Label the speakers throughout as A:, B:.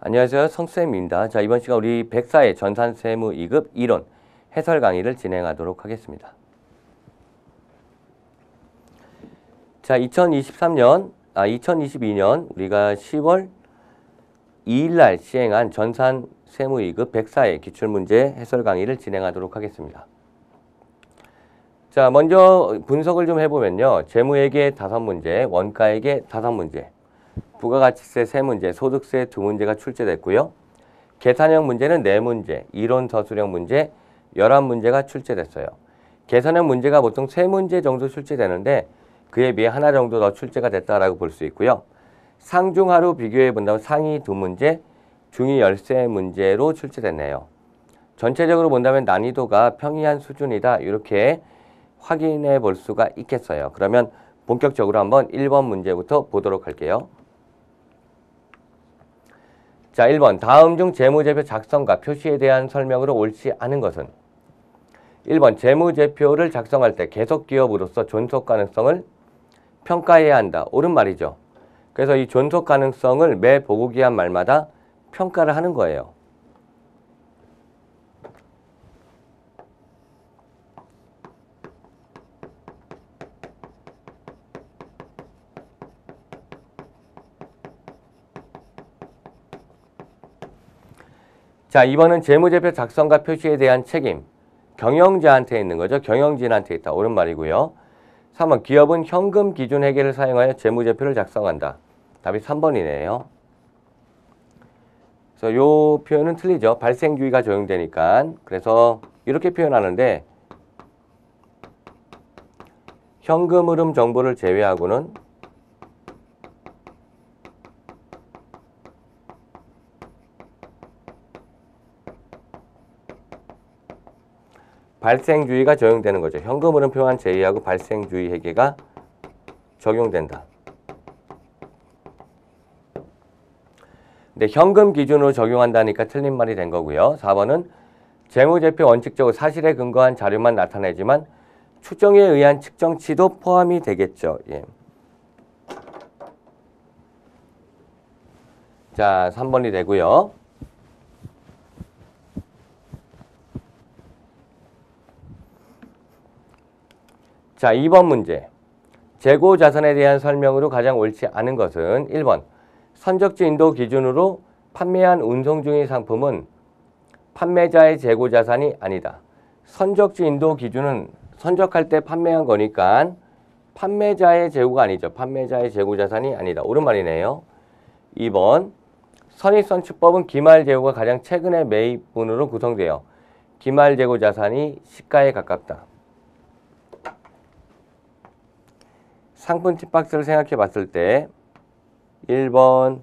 A: 안녕하세요. 성쌤입니다. 자, 이번 시간 우리 104의 전산세무 2급 이론 해설 강의를 진행하도록 하겠습니다. 자, 2022년 우리가 10월 2일 날 시행한 전산세무 2급 104의 기출문제 해설 강의를 진행하도록 하겠습니다. 자, 먼저 분석을 좀 해보면요. 재무회계 5문제, 원가회계 5문제, 부가가치세 3문제, 소득세 2문제가 출제됐고요. 계산형 문제는 4문제, 이론 서술형 문제 11문제가 출제됐어요. 계산형 문제가 보통 3문제 정도 출제되는데 그에 비해 하나 정도 더 출제가 됐다라고 볼 수 있고요. 상중하로 비교해 본다면 상위 2문제, 중위 13문제로 출제됐네요. 전체적으로 본다면 난이도가 평이한 수준이다. 이렇게 확인해 볼 수가 있겠어요. 그러면 본격적으로 한번 1번 문제부터 보도록 할게요. 자, 1번. 다음 중 재무제표 작성과 표시에 대한 설명으로 옳지 않은 것은? 1번. 재무제표를 작성할 때 계속기업으로서 존속 가능성을 평가해야 한다. 옳은 말이죠. 그래서 이 존속 가능성을 매 보고기한 말마다 평가를 하는 거예요. 자, 2번은 재무제표 작성과 표시에 대한 책임. 경영자한테 있는 거죠. 경영진한테 있다. 옳은 말이고요. 3번. 기업은 현금 기준 회계를 사용하여 재무제표를 작성한다. 답이 3번이네요. 그래서 요 표현은 틀리죠. 발생주의가 적용되니까. 그래서 이렇게 표현하는데 현금 흐름 정보를 제외하고는 발생주의가 적용되는 거죠. 현금 흐름 표현 제외하고 발생주의 회계가 적용된다. 근데 현금 기준으로 적용한다니까 틀린 말이 된 거고요. 4번은 재무제표 원칙적으로 사실에 근거한 자료만 나타내지만 추정에 의한 측정치도 포함이 되겠죠. 예. 자, 3번이 되고요. 자, 2번 문제. 재고 자산에 대한 설명으로 가장 옳지 않은 것은 1번. 선적지 인도 기준으로 판매한 운송 중의 상품은 판매자의 재고 자산이 아니다. 선적지 인도 기준은 선적할 때 판매한 거니까 판매자의 재고가 아니죠. 판매자의 재고 자산이 아니다. 옳은 말이네요. 2번. 선입선출법은 기말재고가 가장 최근의 매입분으로 구성되어 기말재고 자산이 시가에 가깝다. 상품 팁박스를 생각해 봤을 때 1번,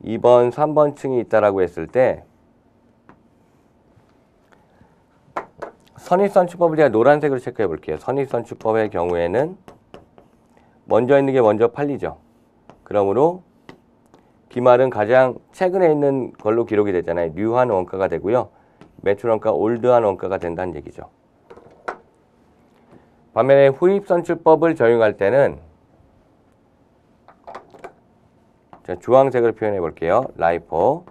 A: 2번, 3번 층이 있다라고 했을 때 선입선출법을 제가 노란색으로 체크해 볼게요. 선입선출법의 경우에는 먼저 있는 게 먼저 팔리죠. 그러므로 기말은 가장 최근에 있는 걸로 기록이 되잖아요. 뉴한 원가가 되고요. 매출 원가 올드한 원가가 된다는 얘기죠. 반면에 후입선출법을 적용할 때는 자, 주황색으로 표현해 볼게요. 라이퍼.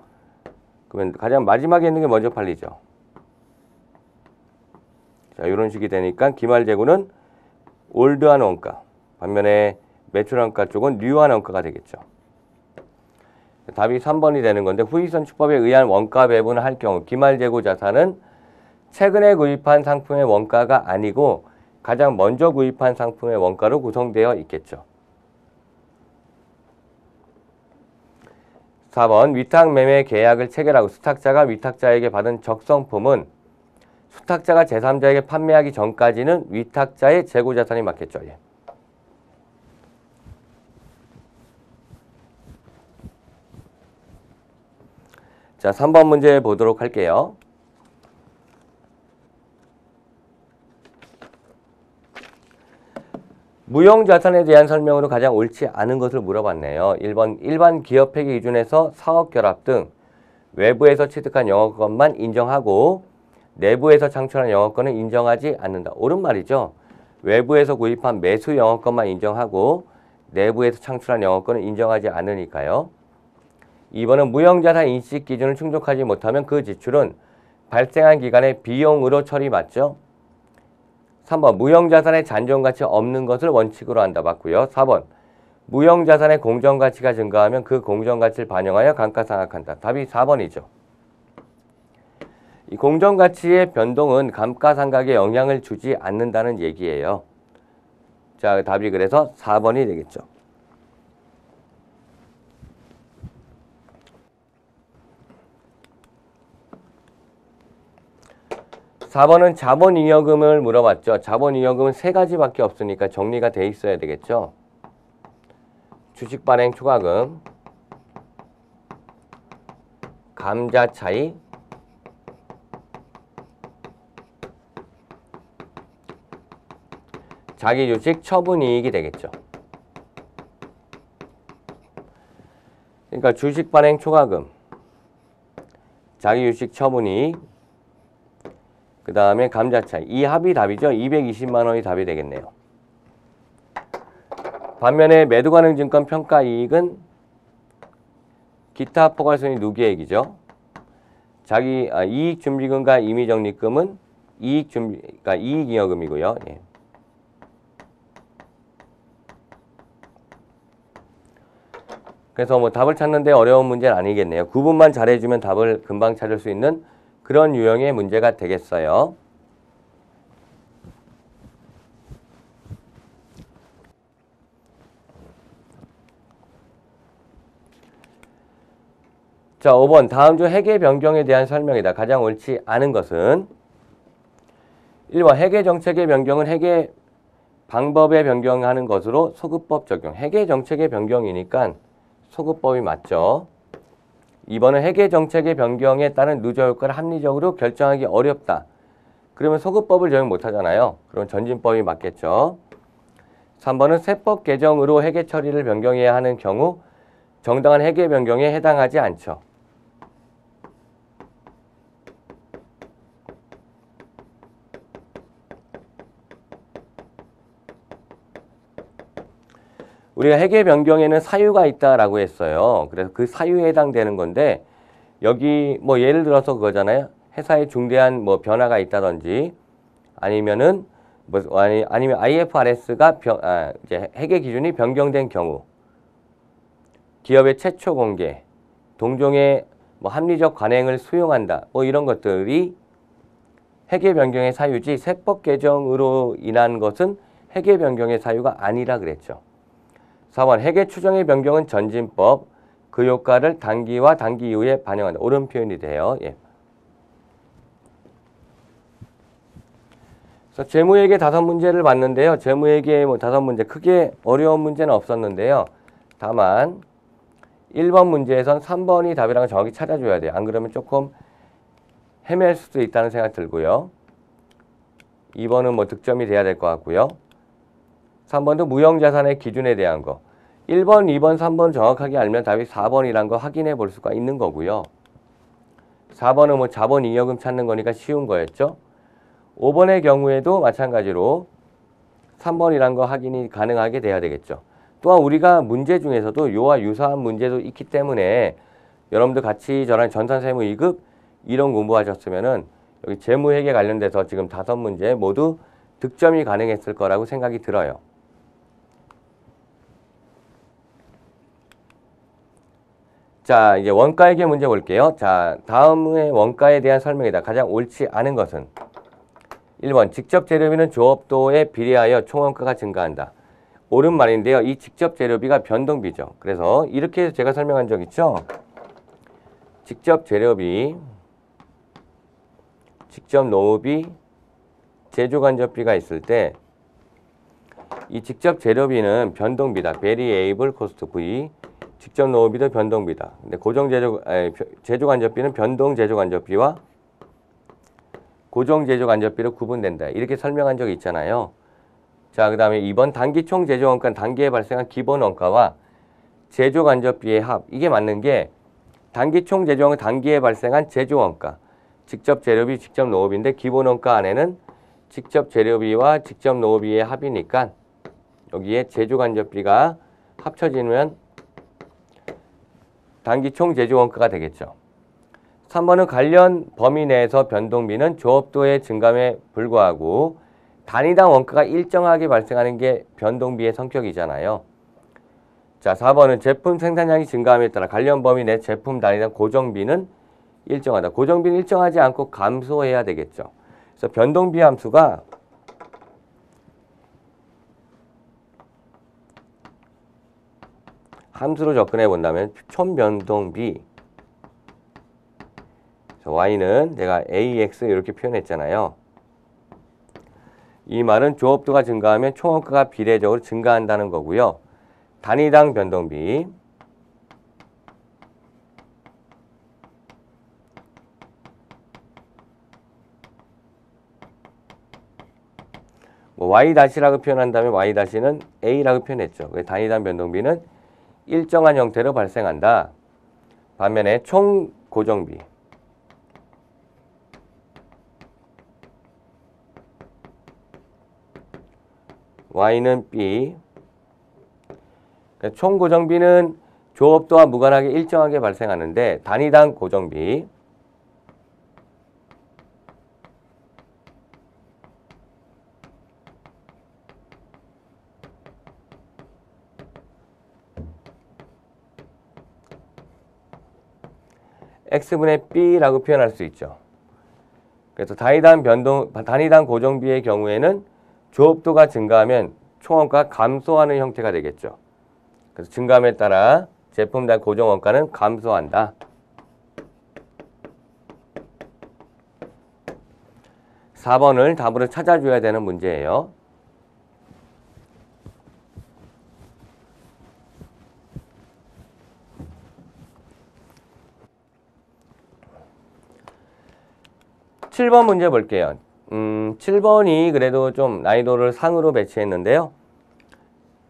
A: 그러면 가장 마지막에 있는 게 먼저 팔리죠. 자, 이런 식이 되니까 기말재고는 올드한 원가, 반면에 매출 원가 쪽은 뉴한 원가가 되겠죠. 답이 3번이 되는 건데 후입선출법에 의한 원가 배분을 할 경우 기말재고 자산은 최근에 구입한 상품의 원가가 아니고 가장 먼저 구입한 상품의 원가로 구성되어 있겠죠. 4번. 위탁 매매 계약을 체결하고 수탁자가 위탁자에게 받은 적성품은 수탁자가 제3자에게 판매하기 전까지는 위탁자의 재고자산이 맞겠죠. 예. 자, 3번 문제 보도록 할게요. 무형자산에 대한 설명으로 가장 옳지 않은 것을 물어봤네요. 1번. 일반 기업회계 기준에서 사업결합 등 외부에서 취득한 영업권만 인정하고 내부에서 창출한 영업권은 인정하지 않는다. 옳은 말이죠. 외부에서 구입한 매수 영업권만 인정하고 내부에서 창출한 영업권은 인정하지 않으니까요. 2번은 무형자산 인식 기준을 충족하지 못하면 그 지출은 발생한 기간의 비용으로 처리 맞죠? 3번 무형자산의 잔존가치 없는 것을 원칙으로 한다 맞고요. 4번 무형자산의 공정가치가 증가하면 그 공정가치를 반영하여 감가상각한다. 답이 4번이죠. 이 공정가치의 변동은 감가상각에 영향을 주지 않는다는 얘기예요. 자, 답이 그래서 4번이 되겠죠. 4번은 자본잉여금을 물어봤죠. 자본잉여금은 세 가지밖에 없으니까 정리가 돼 있어야 되겠죠. 주식발행 초과금, 감자차익, 자기주식 처분이익이 되겠죠. 그러니까 주식발행 초과금, 자기주식 처분이익, 그 다음에 감자차익. 이 합이 답이죠. 220만 원이 답이 되겠네요. 반면에 매도가능 증권 평가이익은 기타 포괄손익 누계액이죠. 이익준비금과 임의적립금은 그러니까 이익잉여금이고요. 예. 그래서 뭐 답을 찾는데 어려운 문제는 아니겠네요. 구분만 잘해주면 답을 금방 찾을 수 있는 그런 유형의 문제가 되겠어요. 자, 5번 다음 중 회계 변경에 대한 설명이다. 가장 옳지 않은 것은 1번 회계 정책의 변경은 회계 방법에 변경하는 것으로 소급법 적용. 회계 정책의 변경이니까 소급법이 맞죠. 2번은 회계 정책의 변경에 따른 누적 효과를 합리적으로 결정하기 어렵다. 그러면 소급법을 적용 못하잖아요. 그럼 전진법이 맞겠죠. 3번은 세법 개정으로 회계 처리를 변경해야 하는 경우 정당한 회계 변경에 해당하지 않죠. 우리가 회계 변경에는 사유가 있다라고 했어요. 그래서 그 사유에 해당되는 건데 여기 뭐 예를 들어서 그거잖아요. 회사에 중대한 뭐 변화가 있다든지 아니면은 아니면 IFRS가 이제 회계 기준이 변경된 경우, 기업의 최초 공개, 동종의 뭐 합리적 관행을 수용한다. 뭐 이런 것들이 회계 변경의 사유지 세법 개정으로 인한 것은 회계 변경의 사유가 아니라 그랬죠. 4번 회계 추정의 변경은 전진법, 그 효과를 단기와 단기 이후에 반영한다. 옳은 표현이 돼요. 예. 그래서 재무회계 5문제를 봤는데요. 재무회계 뭐 5문제 크게 어려운 문제는 없었는데요. 다만 1번 문제에선 3번이 답이라는 걸 정확히 찾아줘야 돼요. 안 그러면 조금 헤맬 수도 있다는 생각 들고요. 2번은 뭐 득점이 돼야 될 것 같고요. 3번도 무형자산의 기준에 대한 거. 1번, 2번, 3번 정확하게 알면 답이 4번이란 거 확인해 볼 수가 있는 거고요. 4번은 뭐 자본잉여금 찾는 거니까 쉬운 거였죠. 5번의 경우에도 마찬가지로 3번이란 거 확인이 가능하게 돼야 되겠죠. 또한 우리가 문제 중에서도 요와 유사한 문제도 있기 때문에 여러분들 같이 저랑 전산세무 2급 이런 공부하셨으면은 여기 재무회계 관련돼서 지금 5문제 모두 득점이 가능했을 거라고 생각이 들어요. 자, 이제 원가회계 문제 볼게요. 자, 다음의 원가에 대한 설명이다. 가장 옳지 않은 것은 1번 직접 재료비는 조업도에 비례하여 총원가가 증가한다. 옳은 말인데요. 이 직접 재료비가 변동비죠. 그래서 이렇게 제가 설명한 적 있죠. 직접 재료비, 직접 노무비, 제조간접비가 있을 때 이 직접 재료비는 변동비다. Variable Cost V. 직접 노무비도 변동비다. 근데 제조간접비는 변동 제조간접비와 고정 제조간접비로 구분된다. 이렇게 설명한 적이 있잖아요. 자, 그 다음에 2번 단기총 제조원가는 단기에 발생한 기본원가와 제조간접비의 합. 이게 맞는 게 단기총 제조원가는 단기에 발생한 제조원가. 직접 재료비, 직접 노무비인데 기본원가 안에는 직접 재료비와 직접 노무비의 합이니까 여기에 제조간접비가 합쳐지면 단기 총 제조 원가가 되겠죠. 3번은 관련 범위 내에서 변동비는 조업도의 증감에 불과하고 단위당 원가가 일정하게 발생하는 게 변동비의 성격이잖아요. 자, 4번은 제품 생산량이 증가함에 따라 관련 범위 내 제품 단위당 고정비는 일정하다. 고정비는 일정하지 않고 감소해야 되겠죠. 그래서 변동비 함수가 함수로 접근해 본다면 촌변동비 y는 내가 ax 이렇게 표현했잖아요. 이 말은 조업도가 증가하면 총원가가 비례적으로 증가한다는 거고요. 단위당 변동비 y-라고 표현한다면 y-는 a라고 표현했죠. 단위당 변동비는 일정한 형태로 발생한다. 반면에 총 고정비 y는 b 총 고정비는 조업도와 무관하게 일정하게 발생하는데 단위당 고정비 x분의 b라고 표현할 수 있죠. 그래서 단위당 고정비의 경우에는 조업도가 증가하면 총원가가 감소하는 형태가 되겠죠. 그래서 증감에 따라 제품당 고정원가는 감소한다. 4번을 답으로 찾아줘야 되는 문제예요. (7번) 문제 볼게요. 7번이 그래도 좀 난이도를 상으로 배치했는데요.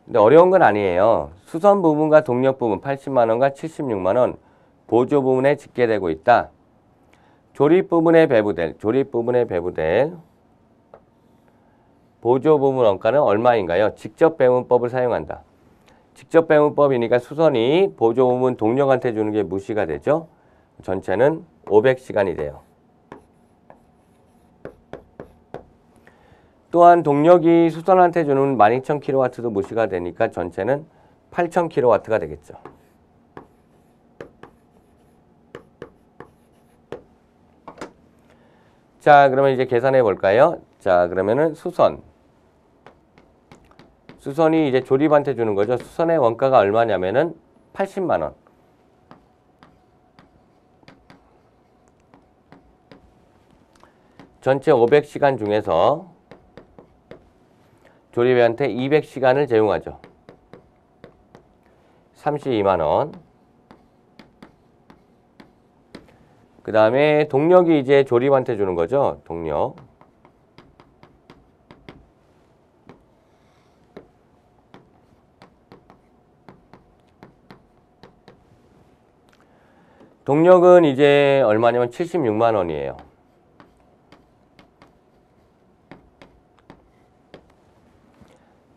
A: 근데 어려운 건 아니에요. 수선 부분과 동력 부분 80만원과 76만원 보조 부분에 집계되고 있다. 조립 부분에 배부될 보조 부분 원가는 얼마인가요? 직접 배분법을 사용한다. 직접 배분법이니까 수선이 보조 부분 동력한테 주는 게 무시가 되죠. 전체는 500시간이 돼요. 또한 동력이 수선한테 주는 12,000kW도 무시가 되니까 전체는 8,000kW가 되겠죠. 자, 그러면 이제 계산해 볼까요? 자, 그러면은 수선이 이제 조립한테 주는 거죠. 수선의 원가가 얼마냐면은 80만원. 전체 500시간 중에서 조립회한테 200시간을 제공하죠. 32만원. 그 다음에 동력이 이제 조립한테 주는 거죠. 동력. 동력은 이제 얼마냐면 76만원이에요.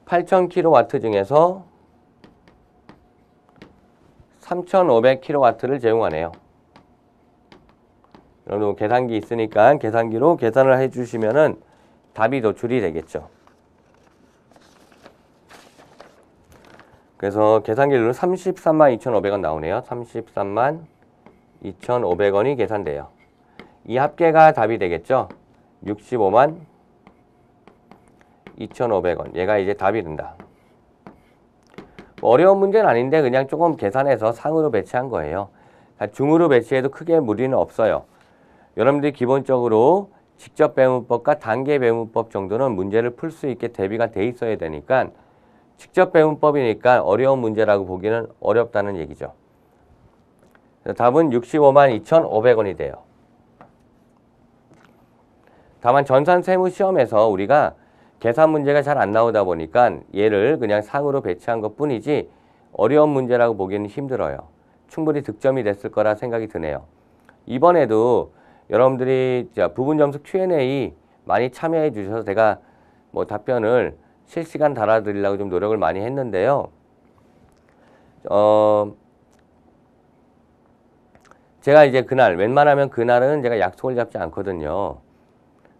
A: (8,000kW) 중에서 3,500kW를 제공하네요. 여러분 계산기 있으니까 계산기로 계산을 해주시면은 답이 도출이 되겠죠. 그래서 계산기로 33만 2,500원 나오네요. 33만 2,500원이 계산돼요. 이 합계가 답이 되겠죠. 65만 2,500원. 얘가 이제 답이 된다. 어려운 문제는 아닌데 그냥 조금 계산해서 상으로 배치한 거예요. 중으로 배치해도 크게 무리는 없어요. 여러분들이 기본적으로 직접 배분법과 단계 배분법 정도는 문제를 풀 수 있게 대비가 돼 있어야 되니까 직접 배분법이니까 어려운 문제라고 보기는 어렵다는 얘기죠. 답은 65만 2,500원이 돼요. 다만 전산세무시험에서 우리가 계산 문제가 잘 안 나오다 보니까 얘를 그냥 상으로 배치한 것 뿐이지 어려운 문제라고 보기는 힘들어요. 충분히 득점이 됐을 거라 생각이 드네요. 이번에도 여러분들이 부분 점수 Q&A 많이 참여해 주셔서 제가 뭐 답변을 실시간 달아드리려고 좀 노력을 많이 했는데요. 제가 이제 그날 웬만하면 그날은 제가 약속을 잡지 않거든요.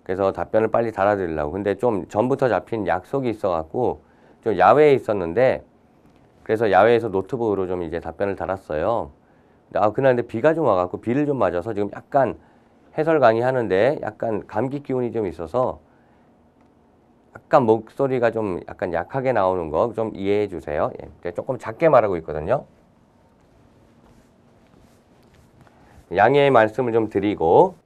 A: 그래서 답변을 빨리 달아드리려고. 근데 좀 전부터 잡힌 약속이 있어갖고 좀 야외에 있었는데 그래서 야외에서 노트북으로 좀 이제 답변을 달았어요. 그날 근데 비가 좀 와갖고 비를 좀 맞아서 지금 약간 해설 강의하는데 약간 감기 기운이 좀 있어서 약간 목소리가 좀 약간 약하게 나오는 거 좀 이해해 주세요. 예, 조금 작게 말하고 있거든요. 양해의 말씀을 좀 드리고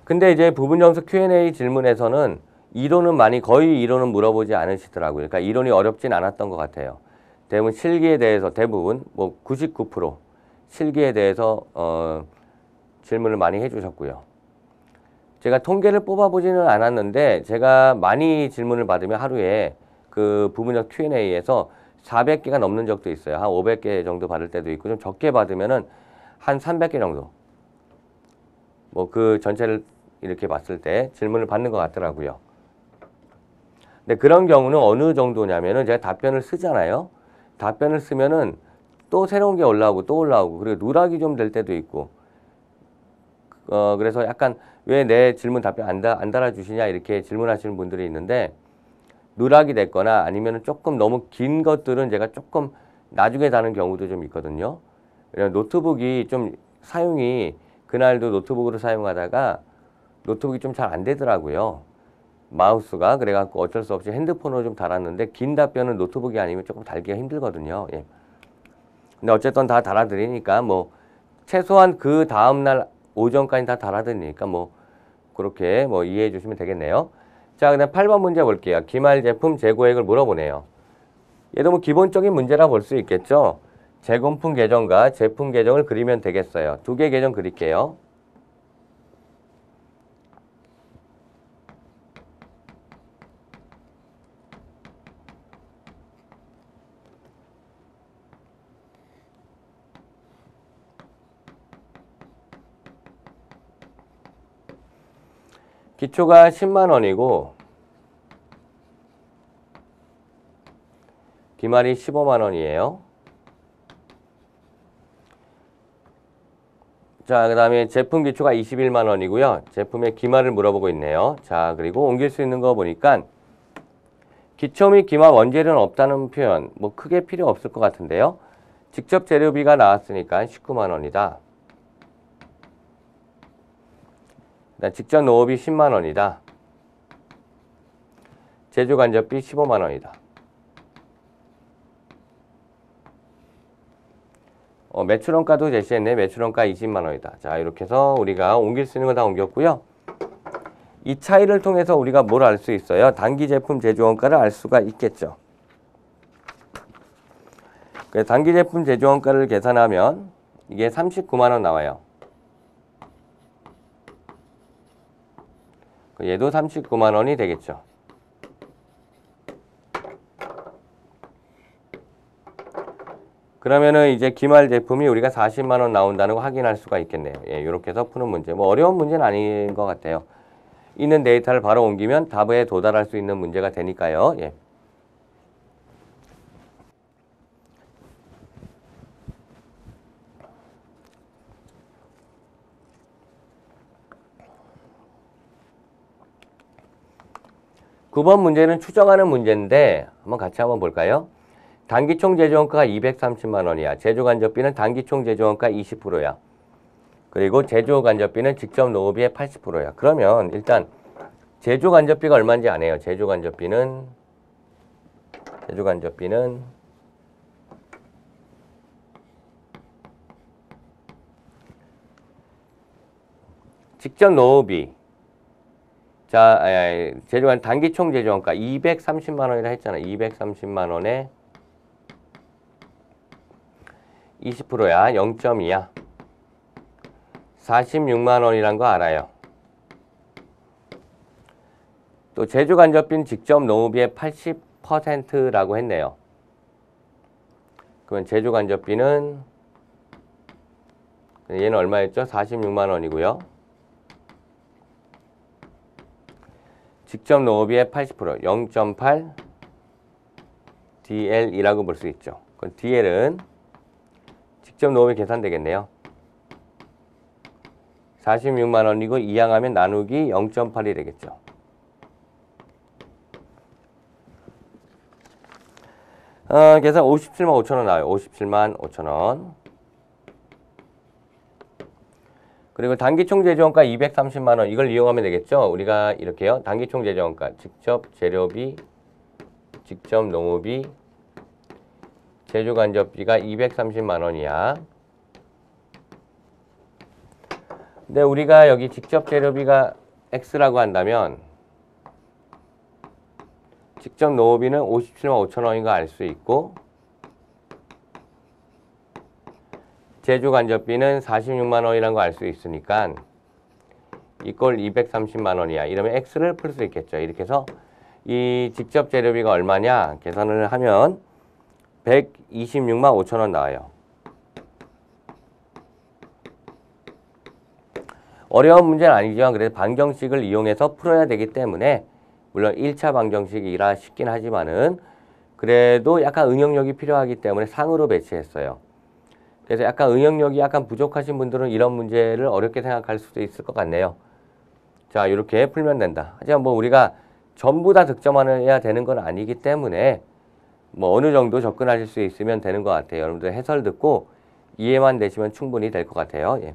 A: 근데 이제 부분 점수 Q&A 질문에서는 이론은 거의 이론은 물어보지 않으시더라고요. 그러니까 이론이 어렵진 않았던 것 같아요. 대부분 실기에 대해서 뭐 99% 실기에 대해서 질문을 많이 해주셨고요. 제가 통계를 뽑아보지는 않았는데 제가 많이 질문을 받으면 하루에 그 부분적 Q&A에서 400개가 넘는 적도 있어요. 한 500개 정도 받을 때도 있고 좀 적게 받으면은 한 300개 정도. 뭐 그 전체를 이렇게 봤을 때 질문을 받는 것 같더라고요. 근데 그런 경우는 어느 정도냐면은 제가 답변을 쓰잖아요. 답변을 쓰면은 또 새로운 게 올라오고 또 올라오고 그리고 누락이 좀 될 때도 있고 그래서 약간 왜 내 질문 답변 안 달아주시냐 이렇게 질문하시는 분들이 있는데 누락이 됐거나 아니면 조금 너무 긴 것들은 제가 조금 나중에 다는 경우도 좀 있거든요. 노트북이 좀 사용이 그날도 노트북으로 사용하다가 노트북이 좀 잘 안 되더라고요. 마우스가 그래갖고 어쩔 수 없이 핸드폰으로 좀 달았는데 긴 답변은 노트북이 아니면 조금 달기가 힘들거든요. 예. 근데 어쨌든 다 달아드리니까 뭐 최소한 그 다음날 오전까지 다 달아드리니까 뭐 그렇게 뭐 이해해 주시면 되겠네요. 자, 그다음 8번 문제 볼게요. 기말 제품 재고액을 물어보네요. 얘도 뭐 기본적인 문제라 볼 수 있겠죠. 재공품 계정과 제품 계정을 그리면 되겠어요. 두 개 계정 그릴게요. 기초가 10만 원이고 기말이 15만 원이에요. 자, 그 다음에 제품 기초가 21만 원이고요. 제품의 기말을 물어보고 있네요. 자, 그리고 옮길 수 있는 거 보니까 기초 및 기말 원재료는 없다는 표현 뭐 크게 필요 없을 것 같은데요. 직접 재료비가 나왔으니까 19만 원이다. 직접 농업이 10만 원이다. 제조 간접비 15만 원이다. 매출원가도 제시했네. 매출원가 20만 원이다. 자, 이렇게 해서 우리가 옮길 수 있는 거 다 옮겼고요. 이 차이를 통해서 우리가 뭘 알 수 있어요? 단기 제품 제조원가를 알 수가 있겠죠. 그래서 단기 제품 제조원가를 계산하면 이게 39만 원 나와요. 얘도 39만 원이 되겠죠. 그러면은 이제 기말 제품이 우리가 40만 원 나온다는 거 확인할 수가 있겠네요. 예, 이렇게 해서 푸는 문제. 뭐 어려운 문제는 아닌 것 같아요. 있는 데이터를 바로 옮기면 답에 도달할 수 있는 문제가 되니까요. 예. (9번) 문제는 추정하는 문제인데 같이 한번 볼까요? 단기 총 제조원가가 230만 원이야. 제조 간접비는 단기 총 제조원가 20%야. 그리고 제조 간접비는 직접 농업비의 80%야. 그러면 일단 제조 간접비가 얼마인지 안 해요. 제조 간접비는 직접 농업비. 자, 제조한 단기 총 제조원가 230만 원이라 했잖아. 230만 원에 20%야. 0.2야. 46만 원이란 거 알아요. 또 제조 간접비는 직접 농업비의 80%라고 했네요. 그러면 제조 간접비는 얘는 얼마였죠? 46만 원이고요. 직접 농업비의 80% 0.8 DL이라고 볼 수 있죠. 그럼 DL은 직접 놓으면 계산되겠네요. 46만 원이고 이항하면 나누기 0.8이 되겠죠. 계산 57만 5천 원 나와요. 57만 5천 원. 그리고 단기총 제조원가 230만 원. 이걸 이용하면 되겠죠. 우리가 이렇게요. 단기총 제조원가, 직접 재료비, 직접 농업비, 제조간접비가 230만 원이야. 근데 우리가 여기 직접 재료비가 X라고 한다면 직접 농업비는 57만 5천 원인 거 알 수 있고 제조간접비는 46만 원이라는 거 알 수 있으니까 이꼴 230만 원이야. 이러면 X를 풀 수 있겠죠. 이렇게 해서 이 직접 재료비가 얼마냐 계산을 하면 126만 5천 원 나와요. 어려운 문제는 아니지만 그래도 방정식을 이용해서 풀어야 되기 때문에 물론 1차 방정식이라 쉽긴 하지만은 그래도 약간 응용력이 필요하기 때문에 상으로 배치했어요. 그래서 약간 응용력이 약간 부족하신 분들은 이런 문제를 어렵게 생각할 수도 있을 것 같네요. 자, 이렇게 풀면 된다. 하지만 뭐 우리가 전부 다 득점해야 되는 건 아니기 때문에 뭐 어느 정도 접근하실 수 있으면 되는 것 같아요. 여러분들 해설 듣고 이해만 되시면 충분히 될 것 같아요. 예.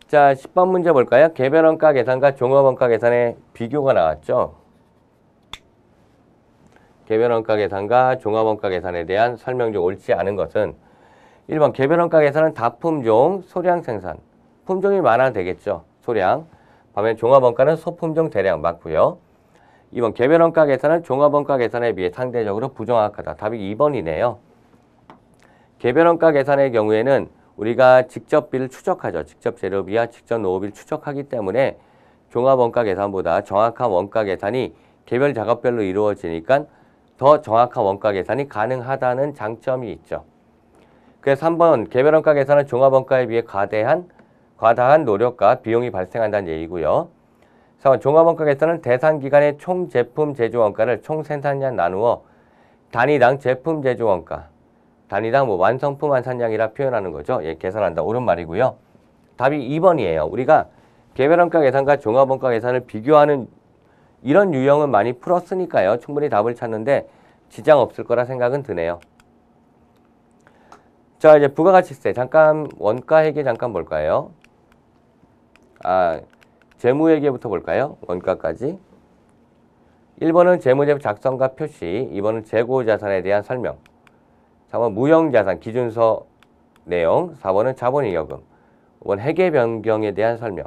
A: 자, 10번 문제 볼까요? 개별원가 계산과 종합원가 계산의 비교가 나왔죠. 개별원가 계산과 종합원가 계산에 대한 설명 중 옳지 않은 것은 1번 개별원가 계산은 다품종, 소량 생산. 품종이 많아야 되겠죠. 소량. 반면 종합원가는 소품종, 대량 맞고요. 2번 개별원가 계산은 종합원가 계산에 비해 상대적으로 부정확하다. 답이 2번이네요. 개별원가 계산의 경우에는 우리가 직접비를 추적하죠. 직접 재료비와 직접 노후비를 추적하기 때문에 종합원가 계산보다 정확한 원가 계산이 개별 작업별로 이루어지니까 더 정확한 원가 계산이 가능하다는 장점이 있죠. 그래서 3번 개별원가 계산은 종합원가에 비해 과다한 노력과 비용이 발생한다는 얘기고요. 4번 종합원가 계산은 대상기간의 총 제품 제조원가를 총 생산량 나누어 단위당 제품 제조원가 단위당 뭐 완성품 완산량이라 표현하는 거죠. 예, 계산한다. 옳은 말이고요. 답이 2번이에요. 우리가 개별원가 계산과 종합원가 계산을 비교하는 이런 유형은 많이 풀었으니까요. 충분히 답을 찾는데 지장 없을 거라 생각은 드네요. 자, 이제 부가가치세. 잠깐 원가회계 잠깐 볼까요? 재무회계부터 볼까요? 원가까지. 1번은 재무제표 작성과 표시, 2번은 재고자산에 대한 설명, 3번 무형자산 기준서 내용, 4번은 자본이익여금, 5번 회계 변경에 대한 설명.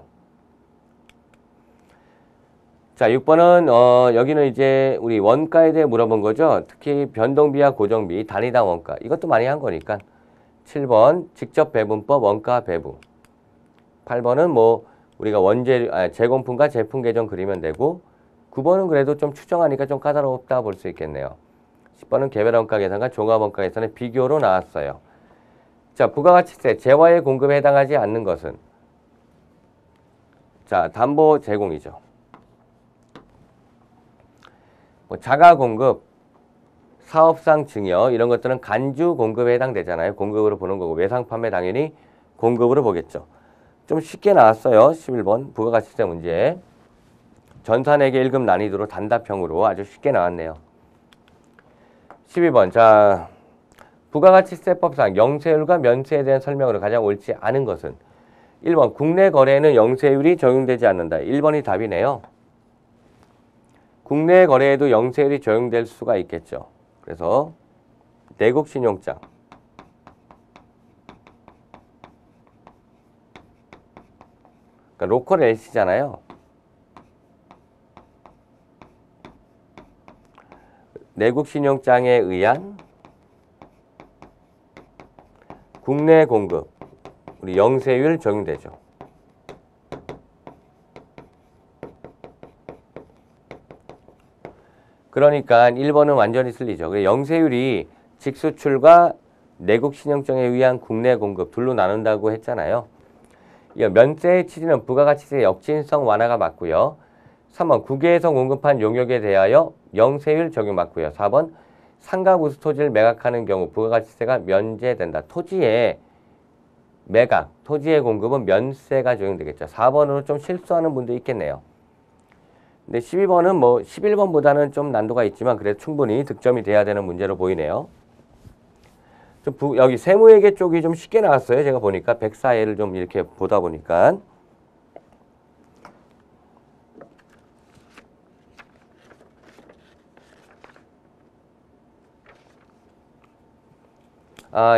A: 자, 6번은 여기는 이제 우리 원가에 대해 물어본 거죠. 특히 변동비와 고정비, 단위당 원가. 이것도 많이 한 거니까. 7번 직접 배분법 원가 배분. 8번은 뭐 우리가 제공품과 제품 계정 그리면 되고 9번은 그래도 좀 추정하니까 좀 까다롭다 볼 수 있겠네요. 10번은 개별원가 계산과 종합원가 계산의 비교로 나왔어요. 자, 부가가치세 재화의 공급에 해당하지 않는 것은 자, 담보 제공이죠. 뭐 자가 공급, 사업상 증여 이런 것들은 간주 공급에 해당되잖아요. 공급으로 보는 거고 외상 판매 당연히 공급으로 보겠죠. 좀 쉽게 나왔어요. 11번 부가가치세 문제. 전산회계 1급 난이도로 단답형으로 아주 쉽게 나왔네요. 12번 자, 부가가치세법상 영세율과 면세에 대한 설명으로 가장 옳지 않은 것은 1번 국내 거래에는 영세율이 적용되지 않는다. 1번이 답이네요. 국내 거래에도 영세율이 적용될 수가 있겠죠. 그래서 내국 신용장, 그러니까 로컬 LC잖아요. 내국 신용장에 의한 국내 공급, 우리 영세율 적용되죠. 그러니까 1번은 완전히 틀리죠. 영세율이 직수출과 내국 신용증에 의한 국내 공급 둘로 나눈다고 했잖아요. 면세의 취지는 부가가치세 역진성 완화가 맞고요. 3번 국외에서 공급한 용역에 대하여 영세율 적용 맞고요. 4번 상가 우수 토지를 매각하는 경우 부가가치세가 면제된다. 토지의 매각, 토지의 공급은 면세가 적용되겠죠. 4번으로 좀 실수하는 분도 있겠네요. 근데 12번은 뭐 11번보다는 좀 난도가 있지만 그래도 충분히 득점이 돼야 되는 문제로 보이네요. 여기 세무회계 쪽이 좀 쉽게 나왔어요. 제가 보니까 104회를 좀 이렇게 보다 보니까.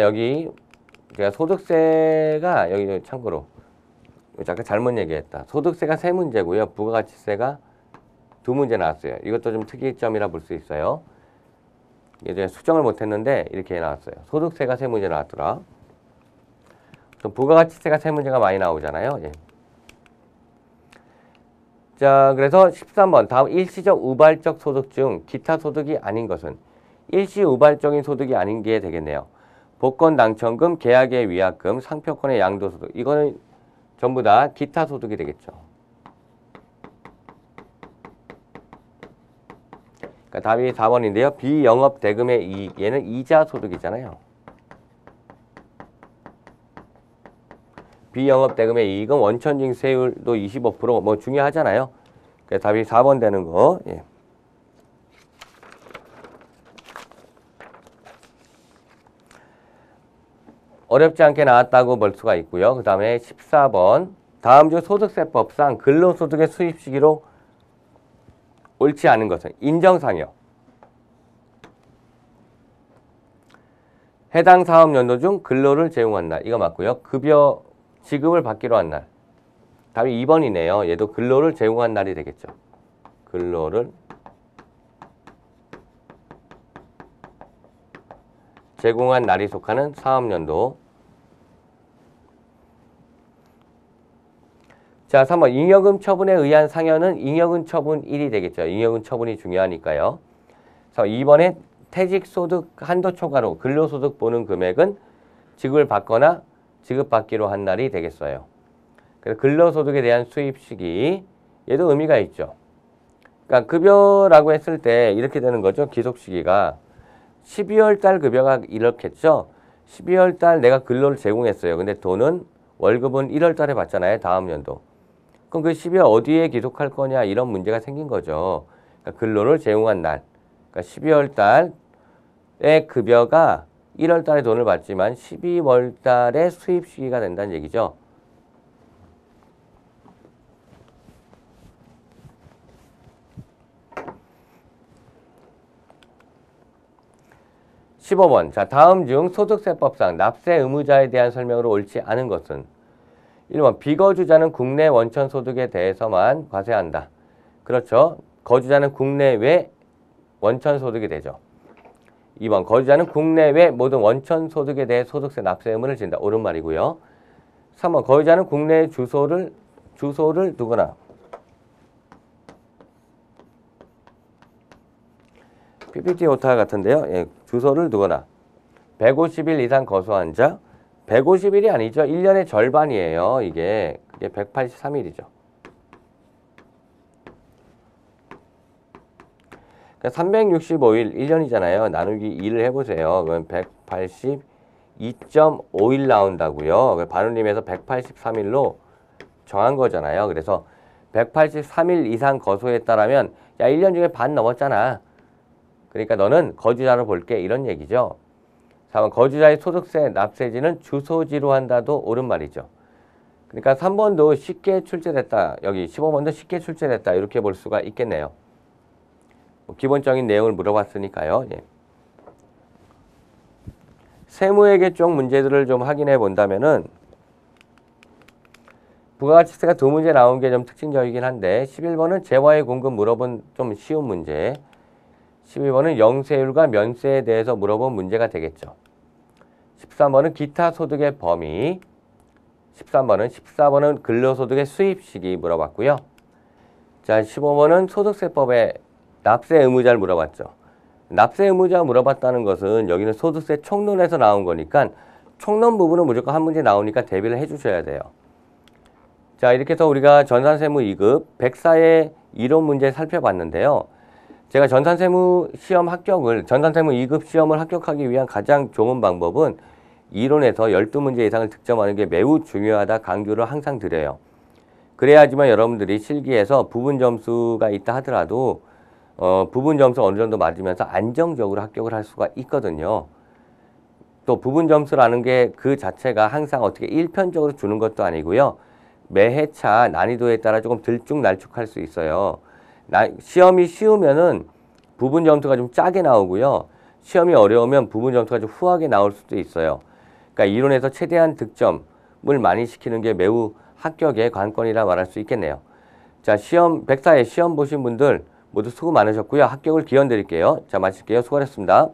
A: 여기 제가 소득세가 여기 참고로 잠깐 잘못 얘기했다. 소득세가 3문제고요. 부가가치세가 2문제 나왔어요. 이것도 좀 특이점이라 볼 수 있어요. 이제 수정을 못했는데 이렇게 나왔어요. 소득세가 3문제 나왔더라. 또 부가가치세가 3문제가 많이 나오잖아요. 예. 자, 그래서 13번 다음 일시적 우발적 소득 중 기타 소득이 아닌 것은 일시 우발적인 소득이 아닌 게 되겠네요. 복권 당첨금, 계약의 위약금, 상표권의 양도소득. 이거는 전부 다 기타 소득이 되겠죠. 그러니까 답이 4번인데요. 비영업 대금의 이익, 얘는 이자 소득이잖아요. 비영업 대금의 이익은 원천징수세율도 25% 중요하잖아요. 그러니까 답이 4번 되는 거. 예. 어렵지 않게 나왔다고 볼 수가 있고요. 그 다음에 14번 다음 중 소득세법상 근로소득의 수입 시기로 옳지 않은 것은 인정상여. 해당 사업연도 중 근로를 제공한 날. 이거 맞고요. 급여 지급을 받기로 한 날. 답이 2번이네요. 얘도 근로를 제공한 날이 되겠죠. 근로를 제공한 날이 속하는 사업연도. 자, 3번 잉여금 처분에 의한 상여는 잉여금 처분 1이 되겠죠. 잉여금 처분이 중요하니까요. 2번에 퇴직소득 한도 초과로 근로소득 보는 금액은 지급을 받거나 지급받기로 한 날이 되겠어요. 그래서 근로소득에 대한 수입 시기, 얘도 의미가 있죠. 그러니까 급여라고 했을 때 이렇게 되는 거죠. 기속 시기가 12월 달 급여가 이렇겠죠. 12월 달 내가 근로를 제공했어요. 근데 돈은 월급은 1월 달에 받잖아요. 다음 연도. 그럼 그 12월 어디에 기속할 거냐 이런 문제가 생긴 거죠. 그러니까 근로를 제공한 날. 그러니까 12월 달의 급여가 1월 달에 돈을 받지만 12월 달에 수입 시기가 된다는 얘기죠. (15번) 자, 다음 중 소득세법상 납세 의무자에 대한 설명으로 옳지 않은 것은 1번 비거주자는 국내 원천 소득에 대해서만 과세한다. 그렇죠. 거주자는 국내외 원천 소득이 되죠. 2번 거주자는 국내외 모든 원천 소득에 대해 소득세 납세 의무를 진다. 옳은 말이고요. 3번 거주자는 국내 주소를 두거나 PPT 오타 같은데요. 예, 주소를 두거나 150일 이상 거주한 자 150일이 아니죠. 1년의 절반이에요. 이게 그게 183일이죠. 그러니까 365일 1년이잖아요. 나누기 2를 해보세요. 그러면 182.5일 나온다고요. 반올림해서 183일로 정한 거잖아요. 그래서 183일 이상 거소했다라면 야 1년 중에 반 넘었잖아. 그러니까 너는 거주자로 볼게 이런 얘기죠. 4번 거주자의 소득세 납세지는 주소지로 한다도 옳은 말이죠. 그러니까 3번도 쉽게 출제됐다. 여기 15번도 쉽게 출제됐다. 이렇게 볼 수가 있겠네요. 기본적인 내용을 물어봤으니까요. 예. 세무회계 쪽 문제들을 좀 확인해 본다면은 부가가치세가 2문제 나온 게 좀 특징적이긴 한데 11번은 재화의 공급 물어본 좀 쉬운 문제, 12번은 영세율과 면세에 대해서 물어본 문제가 되겠죠. 13번은 기타 소득의 범위, 14번은 근로소득의 수입 시기 물어봤고요. 자, 15번은 소득세법의 납세 의무자를 물어봤죠. 납세 의무자 물어봤다는 것은 여기는 소득세 총론에서 나온 거니까 총론 부분은 무조건 한 문제 나오니까 대비를 해주셔야 돼요. 자, 이렇게 해서 우리가 전산세무 2급 104의 이론 문제 살펴봤는데요. 제가 전산세무 2급 시험을 합격하기 위한 가장 좋은 방법은 이론에서 12문제 이상을 득점하는 게 매우 중요하다 강조를 항상 드려요. 그래야지만 여러분들이 실기에서 부분 점수가 있다 하더라도 부분 점수 어느 정도 맞으면서 안정적으로 합격을 할 수가 있거든요. 또 부분 점수라는 게 그 자체가 항상 어떻게 일편적으로 주는 것도 아니고요. 매 회차 난이도에 따라 조금 들쭉날쭉할 수 있어요. 시험이 쉬우면은 부분 점수가 좀 짜게 나오고요. 시험이 어려우면 부분 점수가 좀 후하게 나올 수도 있어요. 그러니까 이론에서 최대한 득점을 많이 시키는 게 매우 합격의 관건이라 말할 수 있겠네요. 자, 104회 시험 보신 분들 모두 수고 많으셨고요. 합격을 기원 드릴게요. 자, 마칠게요. 수고하셨습니다.